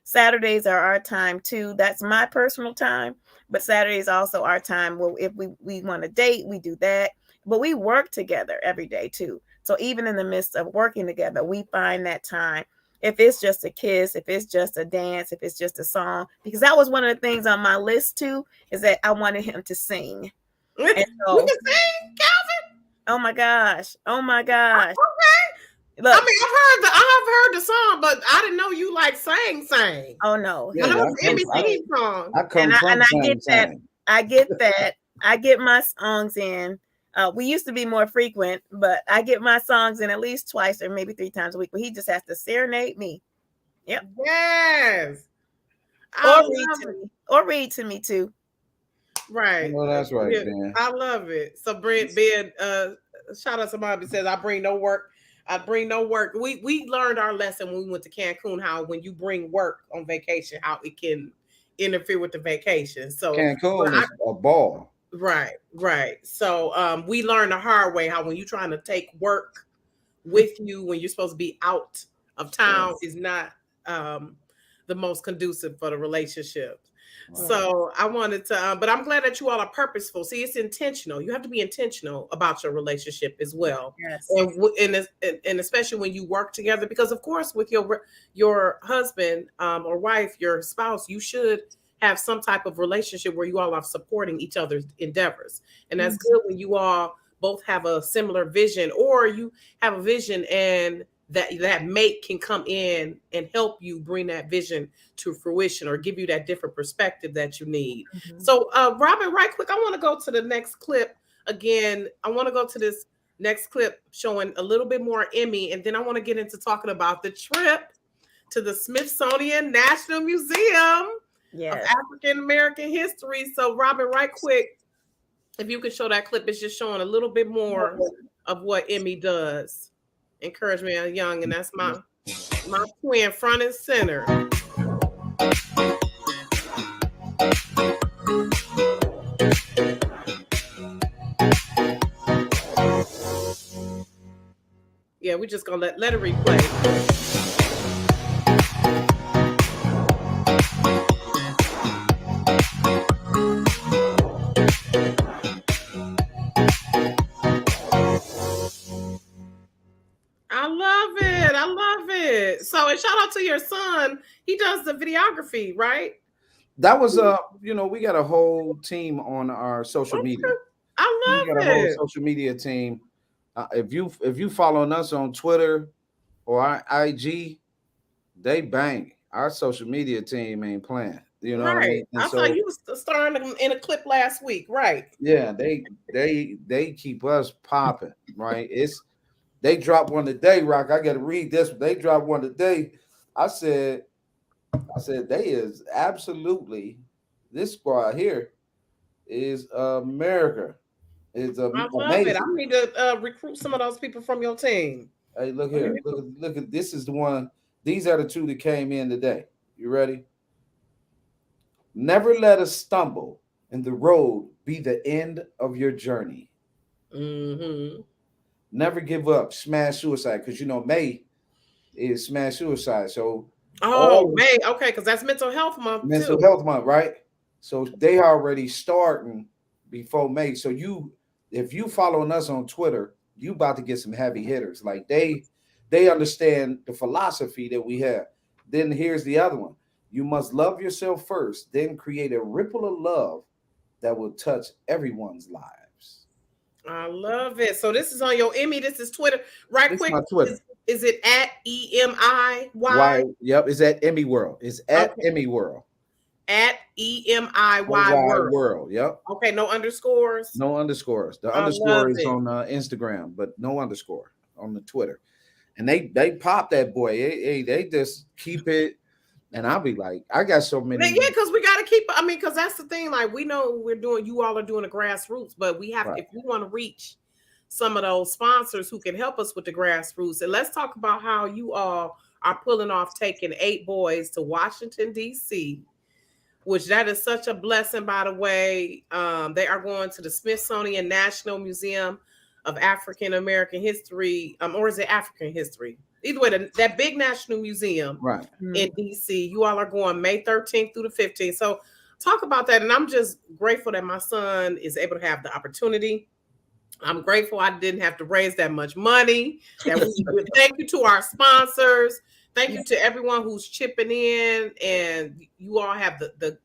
Saturdays are our time too. That's my personal time, but Saturdays also our time. Well, if we want to date, we do that. But we work together every day too. So even in the midst of working together, we find that time. If it's just a kiss, if it's just a dance, if it's just a song, because that was one of the things on my list too, is that I wanted him to sing. And so, you can sing, Calvin? Oh my gosh. Okay. Look, I mean, I've heard the song, but I didn't know you like sang. Oh no. Yeah, I know it's Emmy singing song. I get that. I get that. I get my songs in. We used to be more frequent, but I get my songs in at least twice or maybe 3 times a week. But he just has to serenade me. Yep. Yes. Or read to me too. Right. Well, that's right, Ben. I love it. So Ben, shout out to Bobby, says I bring no work. We learned our lesson when we went to Cancun, how when you bring work on vacation, how it can interfere with the vacation. So Cancun is a ball. Right. So we learned the hard way how when you're trying to take work with you when you're supposed to be out of town is not the most conducive for the relationship. Right. So I wanted to, but I'm glad that you all are purposeful. See, it's intentional. You have to be intentional about your relationship as well. Yes. And especially when you work together, because of course with your husband or wife, your spouse, you should have some type of relationship where you all are supporting each other's endeavors. And that's good when you all both have a similar vision, or you have a vision and that mate can come in and help you bring that vision to fruition or give you that different perspective that you need. Mhm. So Robin, right quick, I want to go to the next clip again. I want to go to this next clip showing a little bit more Emmy, and then I want to get into talking about the trip to the Smithsonian National Museum of Yes. African American History. So Robin, right quick, if you could show that clip, it's just showing a little bit more of what Emmy does. Encouragement Young, and that's my twin front and center. Yeah, we just gonna let it replay. I love it. I love it. So, and shout out to your son. He does the videography, right? That was we got a whole team on our social media. I We got love a whole it. social media team. If you following us on Twitter or our IG, they bang. Our social media team ain't playing. You know what I Right. mean? And I saw so you was starring in a clip last week, right? yeah, they keep us popping, right? They dropped one today, Rock. I gotta read this. They dropped one today. I said they is absolutely, this squad here is America. Is I love it. I amazing. need to recruit some of those people from your team. Hey, look here. Look at this is the one. These are the two that came in today. You ready? Never let us stumble, and the road be the end of your journey. Mm-hmm. Never give up. Smash suicide, because May is smash suicide. So Oh, all May. Okay, because that's mental health month mental too. health month, right? So they already starting before May. So if you following us on Twitter, you about to get some heavy hitters. Like they understand the philosophy that we have. Then here's the other one. You must love yourself first, then create a ripple of love that will touch everyone's lives. I love it. So this is on your Emmy. This is Twitter. Right This is quick. my Twitter. Is it at EMIY? Why? Yep, it's at Emmy World. It's at Okay. Emmy World. At EMIY Wide World. World. Yep. Okay, no underscores. No underscores. The I underscore love is it. on Instagram, but no underscore on the Twitter. And they pop that boy. They just keep it. And I'll be like, I got so many. Yeah, because we got to keep. I mean, because that's the thing. Like we know we're doing. You all are doing the grassroots, but we have. Right. If we want to reach some of those sponsors who can help us with the grassroots, and let's talk about how you all are pulling off taking 8 boys to Washington D.C., which that is such a blessing, by the way. They are going to the Smithsonian National Museum of African American History, or is it African history? Either way, that big national museum Right. in DC. You all are going May 13th through the 15th. So talk about that. And I'm just grateful that my son is able to have the opportunity. I'm grateful I didn't have to raise that much money. Thank you to our sponsors. Thank you to everyone who's chipping in. And you all have the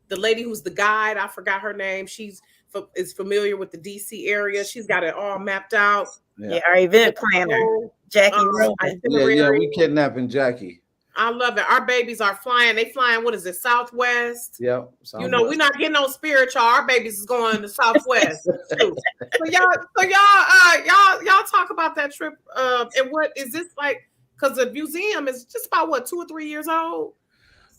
lady who's the guide. I forgot her name. She's is familiar with the DC area. She's got it all mapped out. Yeah, our event planner, Jackie Roman. Yeah, we kidnapping Jackie. I love it. Our babies are flying. They flying, what is it, Southwest? Yep. We're not getting on spirit, y'all. Our babies is going to Southwest. So y'all talk about that trip. And what is this like? Because the museum is just about what, 2 or 3 years old.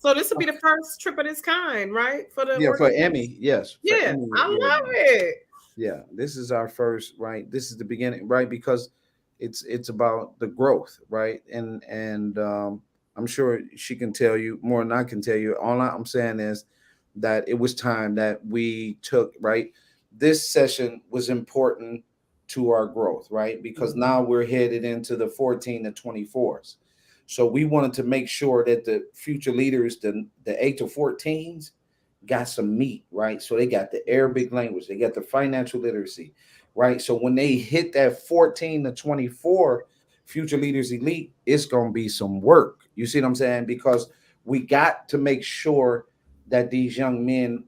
So this will be the first trip of this kind, right? For Emmy, yes. Yeah, Emmy, I love it. Yeah, this is our first, right? This is the beginning, right? Because it's about the growth, right? And I'm sure she can tell you more than I can tell you. All I'm saying is that it was time that we took, right? This session was important to our growth, right? Because now we're headed into the 14 to 24s. So we wanted to make sure that the future leaders, the 8 to 14s, got some meat, right? So they got the Arabic language, they got the financial literacy, right? So when they hit that 14 to 24 future leaders elite, it's going to be some work. You see what I'm saying? Because we got to make sure that these young men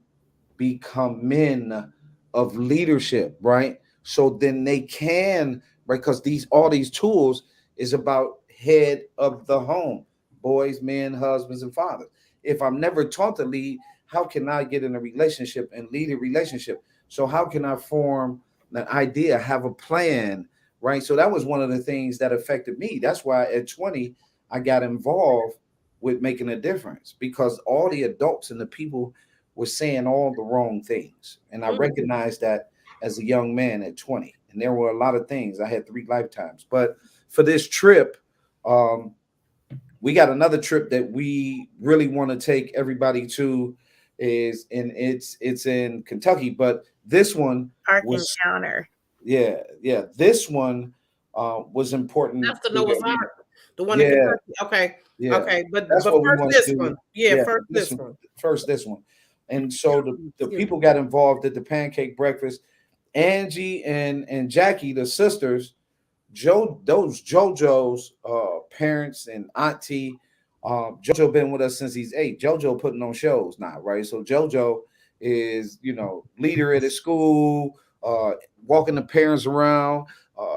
become men of leadership, right? so then they can, right, because these all these tools is about head of the home, boys, men, husbands, and fathers. If I'm never taught to lead, how can I get in a relationship and lead a relationship? So how can I form an idea, have a plan, right? So that was one of the things that affected me. That's why at 20 I got involved with making a difference, because all the adults and the people were saying all the wrong things, and I recognized that as a young man at 20. And there were a lot of things. I had 3 lifetimes. But for this trip, um, we got another trip that we really want to take everybody to, is and it's in Kentucky. But this one Ark was, Encounter. yeah, this one was important. That's the Noah's Ark, the one in Yeah, Kentucky. Okay, yeah. okay, That's but what we first want to this do. one. Yeah, Yeah, first this listen, one. first this one. And so the Excuse people me. got involved at the pancake breakfast. Angie and Jackie, the sisters, those JoJo's parents and auntie. JoJo been with us since he's 8. JoJo putting on shows now, right? So JoJo is, leader at his school, walking the parents around.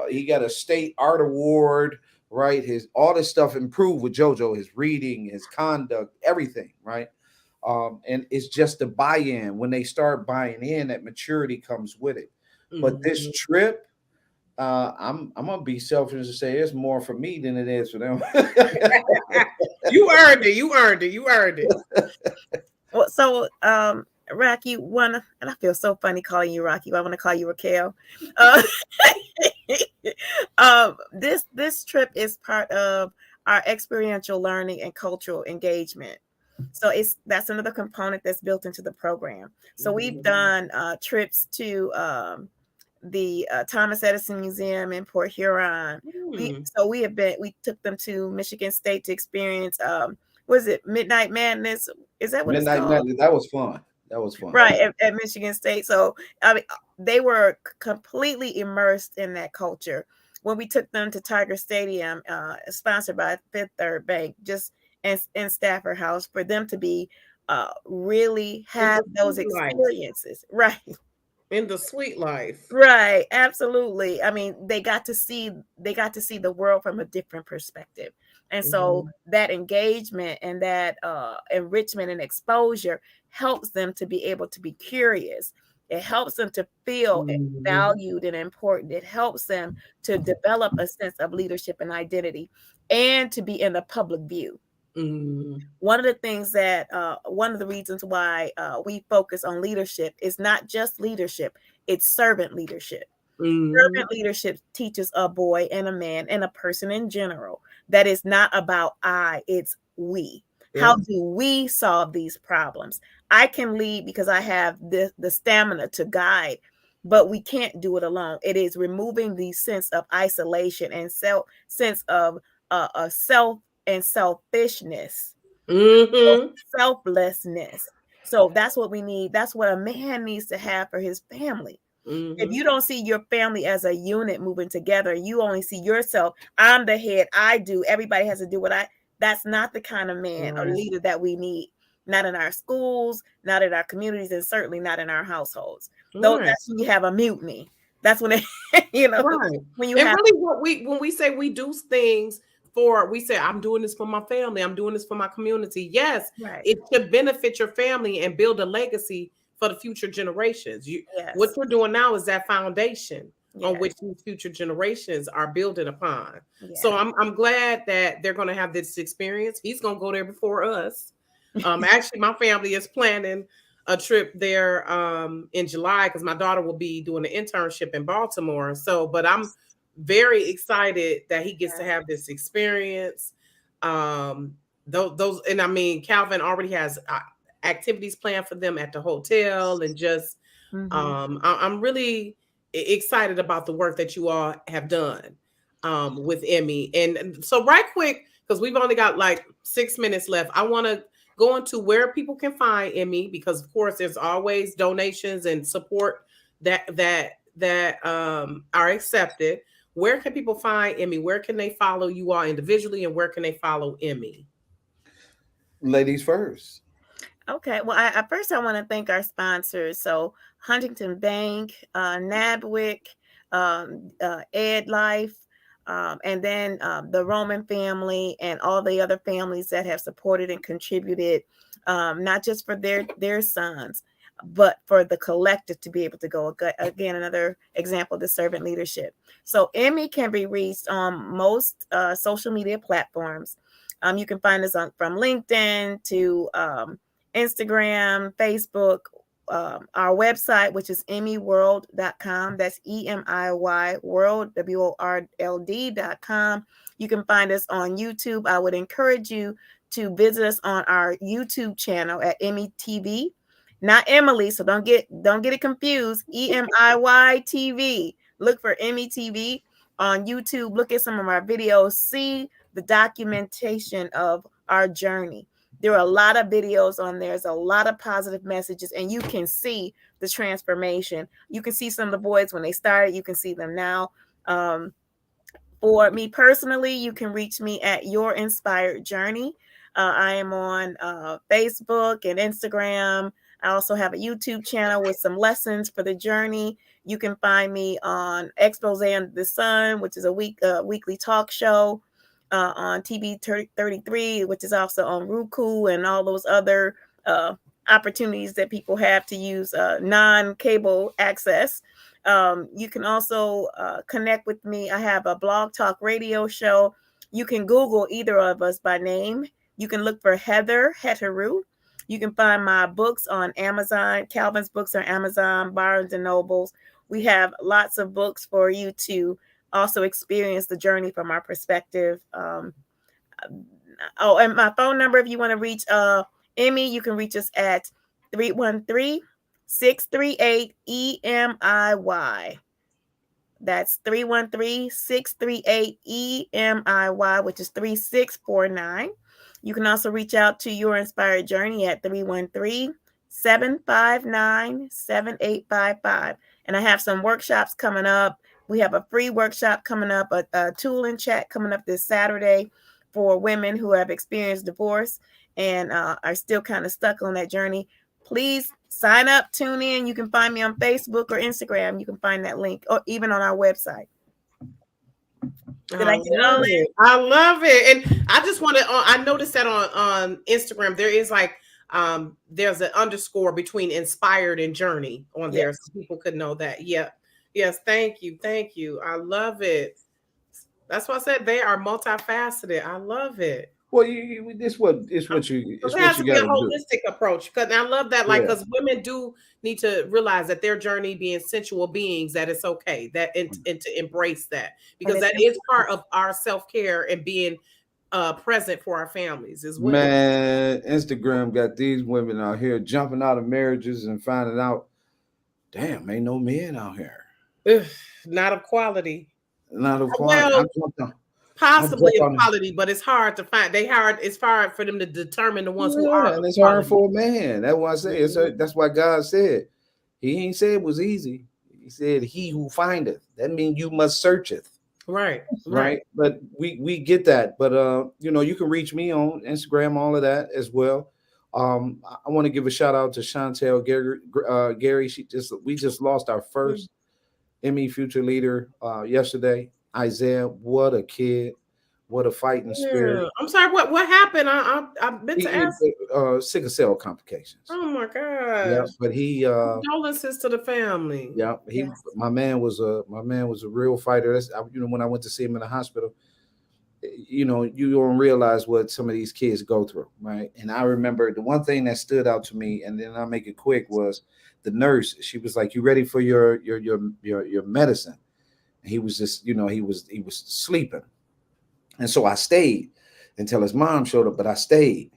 He got a state art award, right? His all this stuff improved with JoJo, his reading, his conduct, everything, right? And it's just the buy-in. When they start buying in, that maturity comes with it. But this Mhm. trip, I'm gonna be selfish and say it's more for me than it is for them. You earned it. You earned it. You earned it. Well, so Rocky, one, and I feel so funny calling you Rocky, but I want to call you Raquel. Uh, this trip is part of our experiential learning and cultural engagement. So that's another component that's built into the program. So we've done trips to the Thomas Edison Museum in Port Huron. We took them to Michigan State to experience was it Midnight Madness? Is that what it's Midnight called? Madness. That was fun. That was fun. Right, at Michigan State. So I mean, they were completely immersed in that culture. When we took them to Tiger Stadium, sponsored by Fifth Third Bank, just in Stafford House, for them to be really In have the those sweet life. experiences, right? In the sweet life. Right, absolutely. I mean, they got to see the world from a different perspective. And so that engagement and that enrichment and exposure helps them to be able to be curious. It helps them to feel valued and important. It helps them to develop a sense of leadership and identity and to be in the public view. One of the things that one of the reasons why we focus on leadership is not just leadership, it's servant leadership. Servant leadership teaches a boy and a man and a person in general that it's not about I, it's we. How do we solve these problems? I can lead because I have the stamina to guide, but we can't do it alone. It is removing the sense of isolation and sense of a self and selfishness, selflessness. So that's what we need. That's what a man needs to have for his family. If you don't see your family as a unit moving together, you only see yourself, I'm the head, I do, everybody has to do that's not the kind of man or leader that we need. Not in our schools, not in our communities, and certainly not in our households. Though that's when you have a mutiny. That's when Right. when you And have really when we say we do things we say, I'm doing this for my family, I'm doing this for my community. Yes, right. it should benefit your family and build a legacy for the future generations. What you're doing now is that foundation on which these future generations are building upon. So I'm glad that they're going to have this experience. He's going to go there before us. Actually, my family is planning a trip there in July because my daughter will be doing an internship in Baltimore. So, but I'm very excited that he gets to have this experience. Those, and I mean, Calvin already has activities planned for them at the hotel, and just I'm really excited about the work that you all have done with Emmy. And so, right quick, because we've only got like 6 minutes left, I want to go into where people can find Emmy, because of course there's always donations and support that are accepted. Where can people find Emmy? Where can they follow you all individually, and where can they follow Emmy? Ladies first. Okay. Well, first I want to thank our sponsors. So Huntington Bank, NABWIC, Ed Life, and then the Roman family and all the other families that have supported and contributed, not just for their sons, but for the collective to be able to go. Again, another example of the servant leadership. So Emmy can be reached on most social media platforms. You can find us from LinkedIn to Instagram, Facebook, our website, which is emmyworld.com. That's EMIY world, WORLD.com. You can find us on YouTube. I would encourage you to visit us on our YouTube channel at Emmy TV. Not Emily, so don't get it confused. EMIY TV. Look for Emmy TV on YouTube. Look at some of our videos. See the documentation of our journey. There are a lot of videos on there. There's a lot of positive messages, and you can see the transformation. You can see some of the boys when they started. You can see them now. For me personally, you can reach me at Your Inspired Journey. I am on Facebook and Instagram. I also have a YouTube channel with some lessons for the journey. You can find me on Expose Under the Sun, which is a weekly talk show on TV 33, which is also on Roku and all those other opportunities that people have to use non-cable access. You can also connect with me. I have a blog talk radio show. You can Google either of us by name. You can look for Heather Heteru. You can find my books on Amazon. Calvin's books are Amazon, Barnes and Nobles. We have lots of books for you to also experience the journey from our perspective. And my phone number, if you want to reach Emmy, you can reach us at 313-638-EMIY. That's 313-638-EMIY, which is 3649. You can also reach out to Your Inspired Journey at 313-759-7855. And I have some workshops coming up. We have a free workshop coming up, a tool and chat coming up this Saturday for women who have experienced divorce and are still kind of stuck on that journey. Please sign up, tune in. You can find me on Facebook or Instagram. You can find that link, or even on our website. I love it. And I just want to, I noticed that on Instagram, there is like, there's an underscore between inspired and journey on there. So people could know that. Yeah. Yes. Thank you. Thank you. I love it. That's why I said they are multifaceted. I love it. Well, it's what you it has to be a holistic approach, because I love that, like, because women do need to realize that their journey being sensual beings, that it's okay, that and to embrace that, because that is part of our self-care and being present for our families as well. Man, Instagram got these women out here jumping out of marriages and finding out, damn, ain't no men out here. Ugh, not of quality. Not of quality. Well, possibly of quality, but it's hard to find. It's hard for them to determine the ones who are. And it's hard for a man. That's why I say that's why God said, He ain't say it was easy. He said, "He who findeth." That means you must searcheth. Right. But we get that. But you can reach me on Instagram, all of that as well. I want to give a shout out to Chantel Gary. We just lost our first Emmy Future Leader yesterday. Isaiah, what a kid, what a fighting spirit. I'm sorry, what happened? I meant to ask. Sickle cell complications. Oh my gosh. Yeah, but he condolences to the family. Yeah, my man was a real fighter. That's when I went to see him in the hospital, you don't realize what some of these kids go through, right? And I remember the one thing that stood out to me, and then I'll make it quick, was the nurse. She was like, "You ready for your medicine?" And he was just, he was sleeping. And so I stayed until his mom showed up, but I stayed.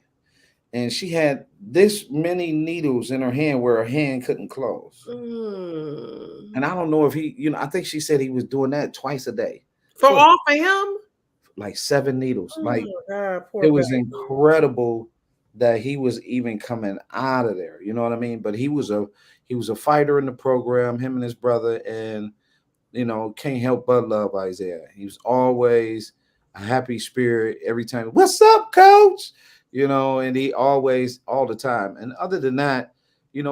And she had this many needles in her hand where her hand couldn't close. And I don't know if I think she said he was doing that twice a day. For him? Like 7 needles. It was incredible that he was even coming out of there. You know what I mean? But he was a fighter in the program, him and his brother, and can't help but love Isaiah. He was always a happy spirit every time. "What's up, coach?" And he always, all the time. And other than that,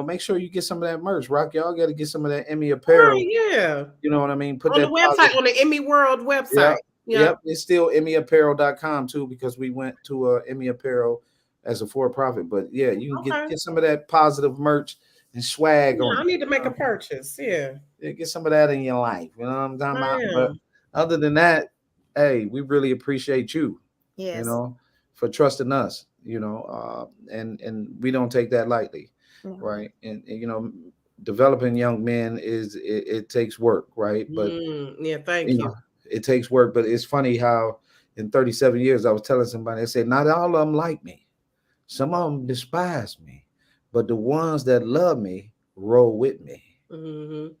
make sure you get some of that merch. Rock, y'all got to get some of that Emmy All apparel. right, yeah. You know what I mean? Put On that the website, on the Emmy World website. Yep. It's still EmmyApparel.com too, because we went to Emmy Apparel as a for-profit. But yeah, you can get some of that positive merch and swag on. I need to make a purchase. Yeah, get some of that in your life. You know what I'm talking about? am. But other than that, hey, we really appreciate you. Yes. For trusting us. And we don't take that lightly, right? And developing young men it takes work, right? But thank you. It takes work. But it's funny how in 37 years I was telling somebody, I said, not all of them like me. Some of them despise me, but the ones that love me roll with me. Mm-hmm.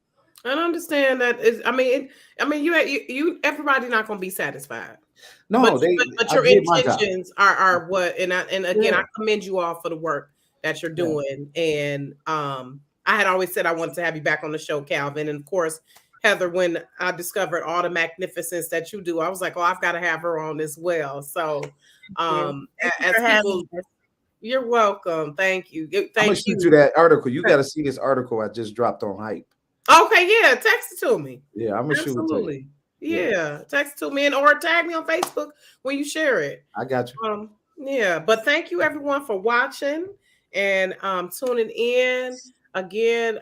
I understand that. You everybody's not going to be satisfied. No, but your intentions are what, and again, I commend you all for the work that you're doing. And I had always said I wanted to have you back on the show, Calvin, and of course, Heather. When I discovered all the magnificence that you do, I was like, oh, I've got to have her on as well. So, as people. You're welcome. Thank you. I'm gonna shoot you that article. You got to see this article I just dropped on Hype. Okay, yeah, text it to me. Yeah, I'm gonna shoot it to you. Yeah, text it to me or tag me on Facebook when you share it. I got you. But thank you everyone for watching and tuning in. Again,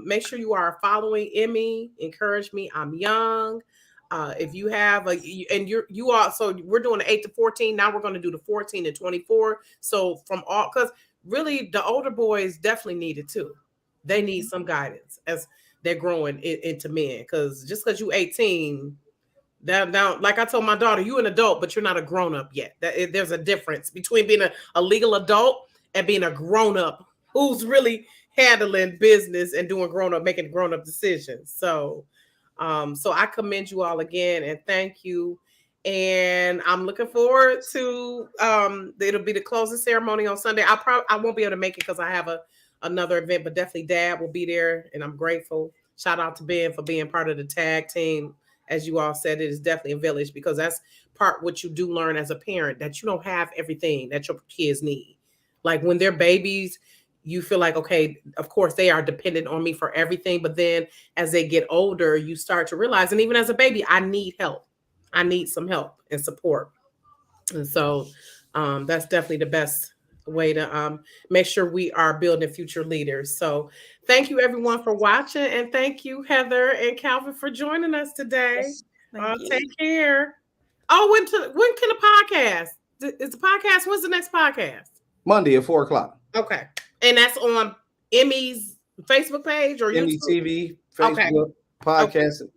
make sure you are following Emmy. Encourage Me, I'm Young. If you have so we're doing the 8 to 14. Now we're going to do the 14 to 24. So because really the older boys definitely need it too. They need some guidance as they're growing into men. Because just because you 18, now, like I told my daughter, you an adult, but you're not a grown up yet. There's a difference between being a legal adult and being a grown up who's really handling business and making grown up decisions. So I commend you all again and thank you. And I'm looking forward to it'll be the closing ceremony on Sunday. I won't be able to make it because I have another event, but definitely Dad will be there, and I'm grateful. Shout out to Ben for being part of the tag team. As you all said, it is definitely a village, because that's part what you do learn as a parent, that you don't have everything that your kids need. Like when they're babies, you feel like, okay, of course they are dependent on me for everything. But then as they get older, you start to realize, and even as a baby, I need help. I need some help and support. And so that's definitely the best way to make sure we are building future leaders. So thank you everyone for watching. And thank you, Heather and Calvin, for joining us today. Take care. Oh, when can the podcast? Is the podcast, when's the next podcast? Monday at 4:00. Okay. And that's on Emmy's Facebook page or Emmy YouTube? TV, Facebook, podcast. Okay.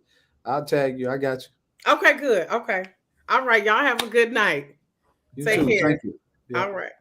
I'll tag you. I got you. Okay, good. Okay. All right. Y'all have a good night. You Take too. Care. Thank you. Yeah. All right.